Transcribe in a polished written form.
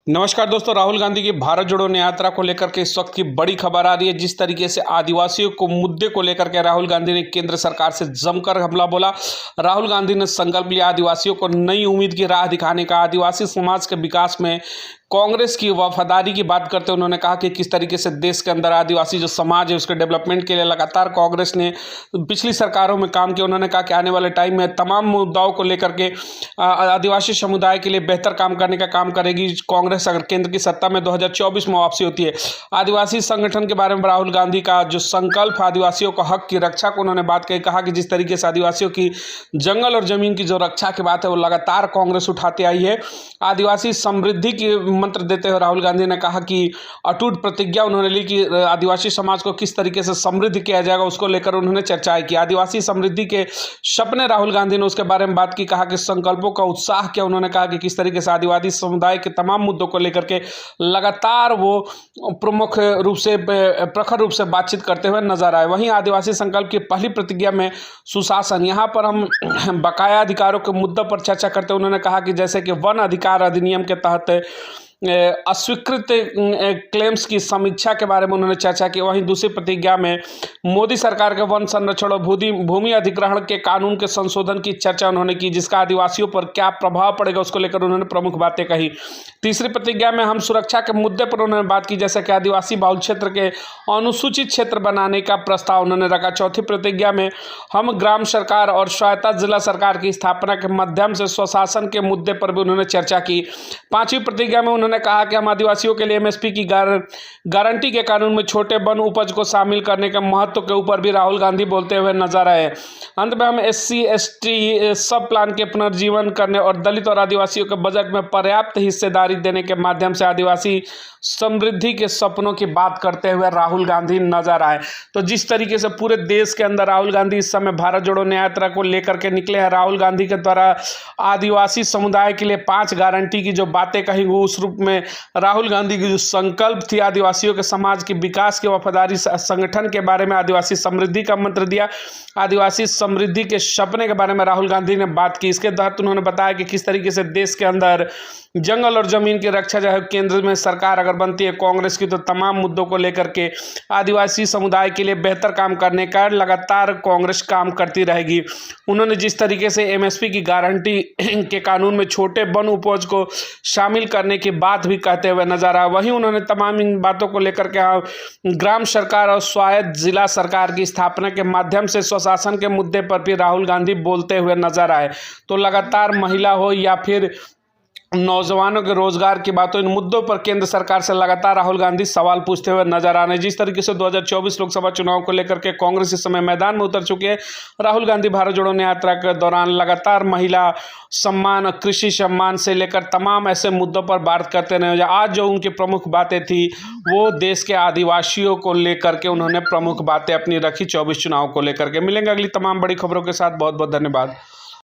नमस्कार दोस्तों, राहुल गांधी की भारत जोड़ो न्याय यात्रा को लेकर के इस वक्त की बड़ी खबर आ रही है। जिस तरीके से आदिवासियों को मुद्दे को लेकर के राहुल गांधी ने केंद्र सरकार से जमकर हमला बोला। राहुल गांधी ने संकल्प लिया आदिवासियों को नई उम्मीद की राह दिखाने का। आदिवासी समाज के विकास में कांग्रेस की वफादारी की बात करते उन्होंने कहा कि किस तरीके से देश के अंदर आदिवासी जो समाज है उसके डेवलपमेंट के लिए लगातार कांग्रेस ने पिछली सरकारों में काम किया। उन्होंने कहा कि आने वाले टाइम में तमाम मुद्दाओं को लेकर के आदिवासी समुदाय के लिए बेहतर काम करने का काम करेगी कांग्रेस अगर केंद्र की सत्ता में 2024 में वापसी होती है। आदिवासी संगठन के बारे में राहुल गांधी का जो संकल्प आदिवासियों को हक की रक्षा को उन्होंने बात कही। कहा कि जिस तरीके से आदिवासियों की जंगल और जमीन की जो रक्षा की बात है वो लगातार कांग्रेस उठाती आई है। आदिवासी समृद्धि की मंत्र देते हुए राहुल गांधी ने कहा कि अटूट प्रतिज्ञा उन्होंने ली कि आदिवासी समाज को किस तरीके से समृद्ध किया जाएगा उसको लेकर उन्होंने चर्चाएं की। आदिवासी समृद्धि के सपने राहुल गांधी ने उसके बारे में बात की। कहा कि संकल्पों का उत्साह क्या, उन्होंने कहा कि किस तरीके से आदिवासी समुदाय के तमाम मुद्दों को लेकर के लगातार वो प्रखर रूप से बातचीत करते हुए नजर आए। वहीं आदिवासी संकल्प की पहली प्रतिज्ञा में सुशासन, यहाँ पर हम बकाया अधिकारों के मुद्दों पर चर्चा करते उन्होंने कहा कि जैसे कि वन अधिकार अधिनियम के तहत अस्वीकृत क्लेम्स की समीक्षा के बारे में उन्होंने चर्चा की। वहीं दूसरी प्रतिज्ञा में मोदी सरकार के वन संरक्षण और भूमि अधिग्रहण के कानून के संशोधन की चर्चा उन्होंने की, जिसका आदिवासियों पर क्या प्रभाव पड़ेगा उसको लेकर उन्होंने प्रमुख बातें कही। तीसरी प्रतिज्ञा में हम सुरक्षा के मुद्दे पर उन्होंने बात की, जैसे कि आदिवासी बाहुल क्षेत्र के अनुसूचित क्षेत्र बनाने का प्रस्ताव उन्होंने रखा। चौथी प्रतिज्ञा में हम ग्राम सरकार और स्वायत्त जिला सरकार की स्थापना के माध्यम से स्वशासन के मुद्दे पर भी उन्होंने चर्चा की। पांचवी प्रतिज्ञा में उन्होंने कहा कि हम आदिवासियों के लिए एमएसपी की गारंटी के कानून में छोटे वन उपज को शामिल करने के महत्व के ऊपर भी राहुल गांधी बोलते हुए नजर आए। अंत में हम एससी एसटी सब प्लान के पुनर्जीवन करने और दलित और आदिवासियों के बजट में पर्याप्त हिस्सेदारी देने के माध्यम से आदिवासी समृद्धि के सपनों की बात करते हुए राहुल गांधी नजर आए। तो जिस तरीके से पूरे देश के अंदर राहुल गांधी इस समय भारत जोड़ो न्याय यात्रा को लेकर के निकले हैं। राहुल गांधी के द्वारा आदिवासी समुदाय के लिए 5 गारंटी की जो बातें कही वो उस रूप में राहुल गांधी की जो संकल्प थी आदिवासियों के समाज के विकास के वफादारी संगठन के बारे में आदिवासी समृद्धि का मंत्र दिया। आदिवासी समृद्धि के सपने के बारे में राहुल गांधी ने बात की। इसके तहत उन्होंने बताया कि किस तरीके से देश के अंदर जंगल और जमीन की रक्षा चाहे केंद्र में सरकार अगर बनती है कांग्रेस की तो तमाम मुद्दों को लेकर के आदिवासी समुदाय के लिए बेहतर काम करने का लगातार कांग्रेस काम करती रहेगी। उन्होंने जिस तरीके से एमएसपी की गारंटी के कानून में छोटे वन उपज को शामिल करने की बात भी कहते हुए नजर आया। वहीं उन्होंने तमाम इन बातों को लेकर के ग्राम सरकार और स्वायत्त जिला सरकार की स्थापना के माध्यम से स्वशासन के मुद्दे पर भी राहुल गांधी बोलते हुए नजर आए। तो लगातार महिला हो या फिर नौजवानों के रोजगार की बातों इन मुद्दों पर केंद्र सरकार से लगातार राहुल गांधी सवाल पूछते हुए नजर आ रहे हैं। जिस तरीके से 2024 लोकसभा चुनाव को लेकर के कांग्रेस इस समय मैदान में उतर चुके हैं। राहुल गांधी भारत जोड़ो न्याय यात्रा के दौरान लगातार महिला सम्मान, कृषि सम्मान से लेकर तमाम ऐसे मुद्दों पर बात करते रहे। आज जो उनकी प्रमुख बातें थी वो देश के आदिवासियों को लेकर के उन्होंने प्रमुख बातें अपनी रखी 24 चुनाव को लेकर के। मिलेंगे अगली तमाम बड़ी खबरों के साथ। बहुत बहुत धन्यवाद।